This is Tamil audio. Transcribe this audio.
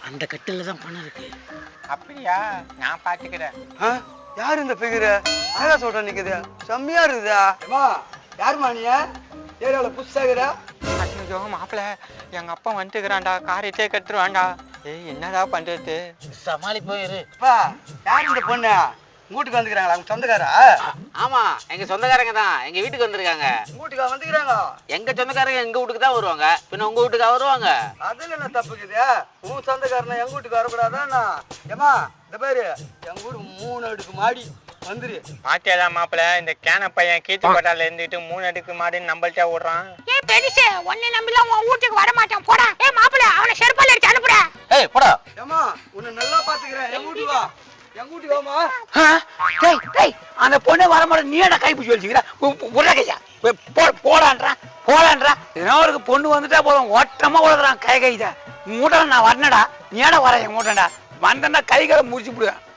அந்த கட்டில தான் பணம் இருக்கு. அப்படியா? நான் பாத்துக்கிறேன். யாரு இந்த பிகரு? அழகா சொல்ற நிக்குது, செம்மையா இருக்குதா? யாருமா நீ? ஏரியாவில் புதுசாகிற? ஐயோ மாப்பிள்ள, எங்க அப்பா வந்துக்கிறான்டா, காரியத்தையே கட்டுருவான்டா. ஏய் என்னடா பண்றது? சமாளி போயிரு. யாரு இந்த பொண்ணு? வீட்டுக்கு வந்துக்கிறாங்களா? அவங்க சொந்தக்காரா? ஆமா, எங்க சொந்தக்காரங்க தான் எங்க வீட்டுக்கு வந்திருக்காங்க. வீட்டுக்கா வந்துக்கிறாங்க? எங்க சொந்தக்காரங்க எங்க வீட்டுக்கு தான் வருவாங்க, பின்ன உங்க வீட்டுக்கு வருவாங்க. அதுல என்ன தப்புக்குது? உன் சொந்தக்காரனா எங்க வீட்டுக்கு வரக்கூடாதானா? ஏமா இந்த பேரு எங்க வீடு 3 அடுக்கு மாடி வந்துரு. பாத்தியாடா மாப்பிள்ள, இந்த கேன பையன் கீத்து கொட்டால இருந்துட்டு 3 அடுக்கு மாடின்னு நம்மள்ட்ட விடுறான். ஏய் பெரிசே, உன்னை நம்பிலாம் உன் வீட்டுக்கு வர மாட்டான் போடா. ஏய் மாப்பிள, அவனை செருப்பால அடிச்சு அனுப்புடா. ஏய் போடா. ஏமா உன்னை நல்லா பாத்துக்கிறேன், எங்க வீட்டுக்கு வா. எங்க வீட்டுக்கு வாமா. டேய் டேய், அந்த பொண்ணே வர மாட்டேன், நீ என்ன கைப்பிடிச்சு வச்சுக்கிற? உடக்கையா போடான்றா. இதனால பொண்ணு வந்துட்டா போதும், ஓட்டமா உழுதுறான் கை கைத. மூட்டை நான் வரணுடா, நீ ஏடா வர என் மூட்டா வந்தேன்னா கை களை முடிச்சு விடுவேன்.